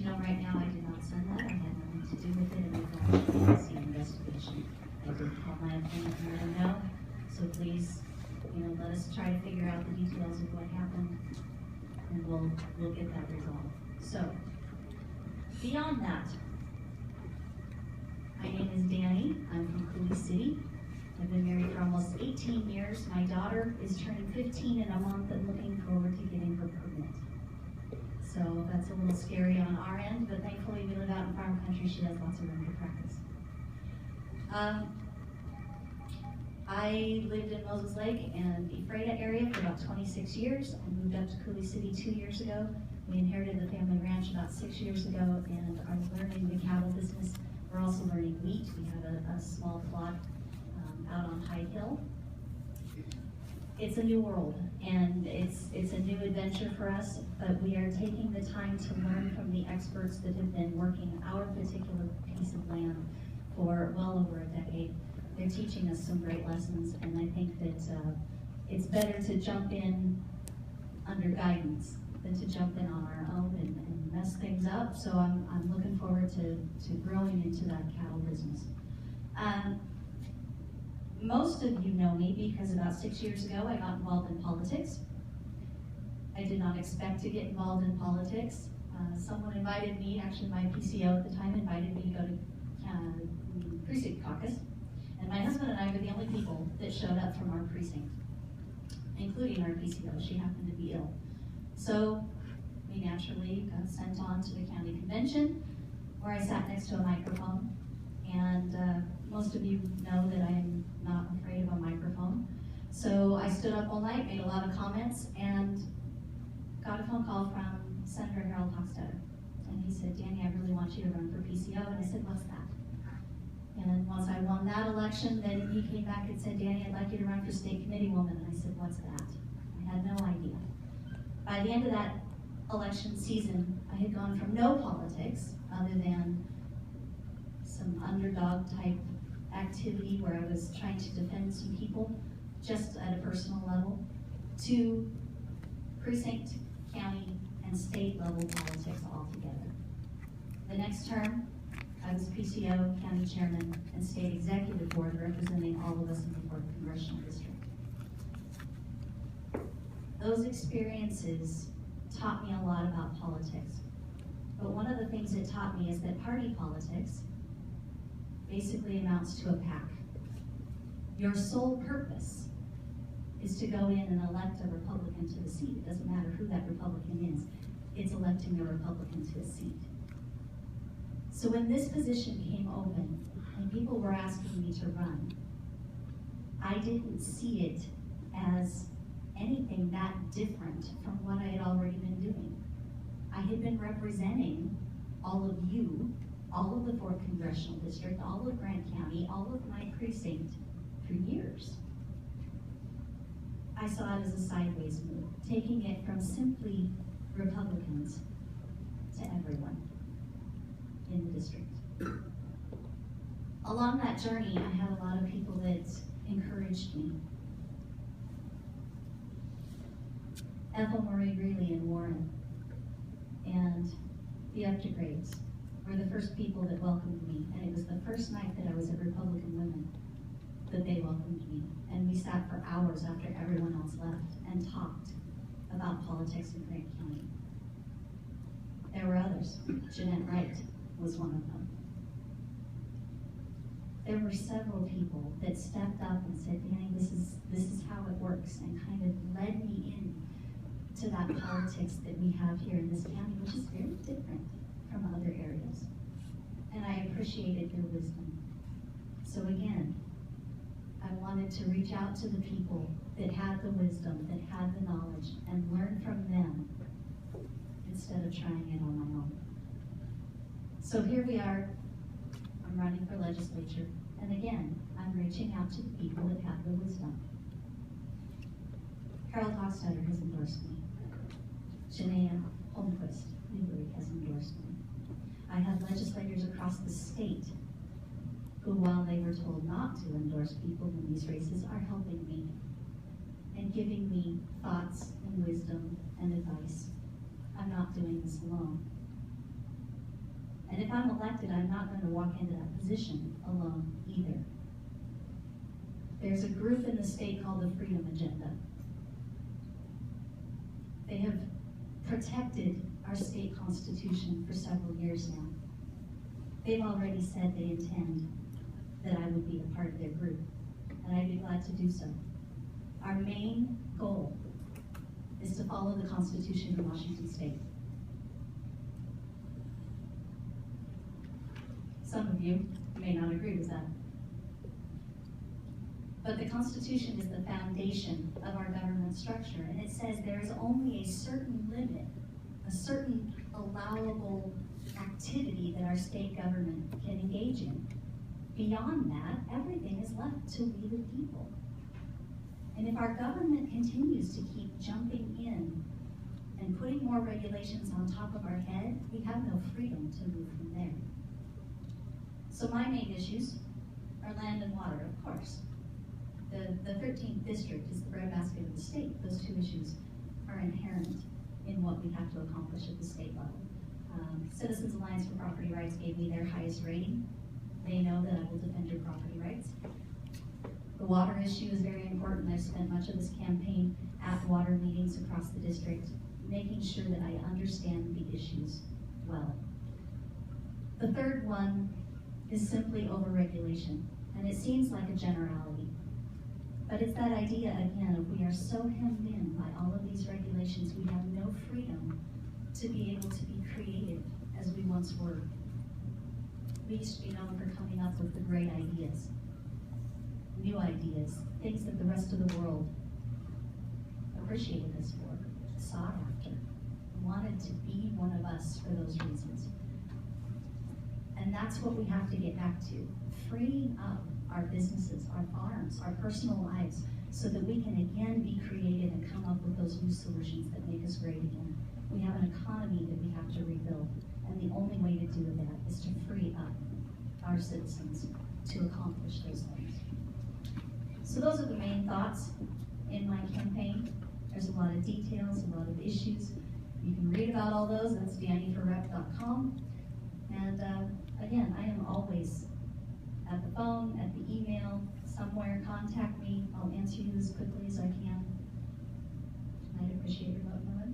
you know right now I did not send that. I had nothing to do with it, and we've gone through the investigation. I did call my opponent and let him know. So please, let us try to figure out the details of what happened, and we'll get that resolved. So, beyond that, my name is Dani. I'm from Coulee City. I've been married for almost 18 years. My daughter is turning 15 in a month and looking forward to getting her permit. So that's a little scary on our end, but thankfully we live out in farm country. She has lots of room to practice. I lived in Moses Lake and Ephrata area for about 26 years. I moved up to Coulee City 2 years ago. We inherited the family ranch about 6 years ago and are learning the cattle business. We're also learning wheat. We have a small flock out on High Hill. It's a new world, and it's a new adventure for us, but we are taking the time to learn from the experts that have been working our particular piece of land for well over a decade. They're teaching us some great lessons, and I think that it's better to jump in under guidance than to jump in on our own and mess things up. So I'm looking forward to growing into that cattle business. Most of you know me because about 6 years ago I got involved in politics. I did not expect to get involved in politics. Someone invited me, actually my PCO at the time invited me to go to precinct caucus. And my husband and I were the only people that showed up from our precinct, including our PCO. She happened to be ill. So we naturally got sent on to the county convention where I sat next to a microphone. And most of you know that I'm not afraid of a microphone. So I stood up all night, made a lot of comments, and got a phone call from Senator Harold Hochstetter. And he said, Dani, I really want you to run for PCO. And I said, what's that? And once I won that election, then he came back and said, Dani, I'd like you to run for state committee woman. And I said, what's that? I had no idea. By the end of that election season, I had gone from no politics, other than some underdog type activity where I was trying to defend some people, just at a personal level, to precinct, county, and state level politics altogether. The next term, I was PCO, county chairman, and state executive board representing all of us in the 4th Congressional District. Those experiences taught me a lot about politics. But one of the things it taught me is that party politics basically amounts to a pack. Your sole purpose is to go in and elect a Republican to the seat. It doesn't matter who that Republican is. It's electing a Republican to a seat. So when this position came open and people were asking me to run, I didn't see it as anything that different from what I had already been doing. I had been representing all of you, all of the 4th Congressional District, all of Grant County, all of my precinct for years. I saw it as a sideways move, taking it from simply Republicans to everyone in the district. Along that journey, I had a lot of people that encouraged me. Ethel Marie Greeley in Warren and the Updegrades were the first people that welcomed me, and it was the first night that I was at Republican Women that they welcomed me. And we sat for hours after everyone else left and talked about politics in Grant County. There were others. Jeanette Wright was one of them. There were several people that stepped up and said, Dani, this is how it works, and kind of led me in to that politics that we have here in this county, which is very different from other areas. And I appreciated their wisdom. So again, I wanted to reach out to the people that had the wisdom, that had the knowledge, and learn from them instead of trying it on my own. So here we are. I'm running for legislature, and again, I'm reaching out to the people that have the wisdom. Harold Hochstetter has endorsed me. Shania Holmquist Newberry has endorsed me. I have legislators across the state who, while they were told not to endorse people in these races, are helping me and giving me thoughts and wisdom and advice. I'm not doing this alone. And if I'm elected, I'm not going to walk into that position alone either. There's a group in the state called the Freedom Agenda. They have protected our state constitution for several years now. They've already said they intend that I would be a part of their group, and I'd be glad to do so. Our main goal is to follow the Constitution of Washington State. Some of you may not agree with that. But the Constitution is the foundation of our government structure, and it says there is only a certain limit, a certain allowable activity that our state government can engage in. Beyond that, everything is left to we the people. And if our government continues to keep jumping in and putting more regulations on top of our head, we have no freedom to move from there. So my main issues are land and water, of course. The 13th district is the breadbasket of the state. Those two issues are inherent in what we have to accomplish at the state level. Citizens Alliance for Property Rights gave me their highest rating. They know that I will defend your property rights. The water issue is very important. I've spent much of this campaign at water meetings across the district, making sure that I understand the issues well. The third one is simply overregulation, and it seems like a generality. But it's that idea, again, of we are so hemmed in by all of these regulations, we have no freedom to be able to be creative as we once were. We used to be known for coming up with the great ideas, new ideas, things that the rest of the world appreciated us for, sought after, wanted to be one of us for those reasons. And that's what we have to get back to, freeing up our businesses, our farms, our personal lives, so that we can again be creative and come up with those new solutions that make us great again. We have an economy that we have to rebuild, and the only way to do that is to free up our citizens to accomplish those things. So those are the main thoughts in my campaign. There's a lot of details, a lot of issues. You can read about all those. That's daniforrep.com. And again, I am always at the phone, at the email, somewhere. Contact me. I'll answer you as quickly as I can. I'd appreciate your vote, Noah.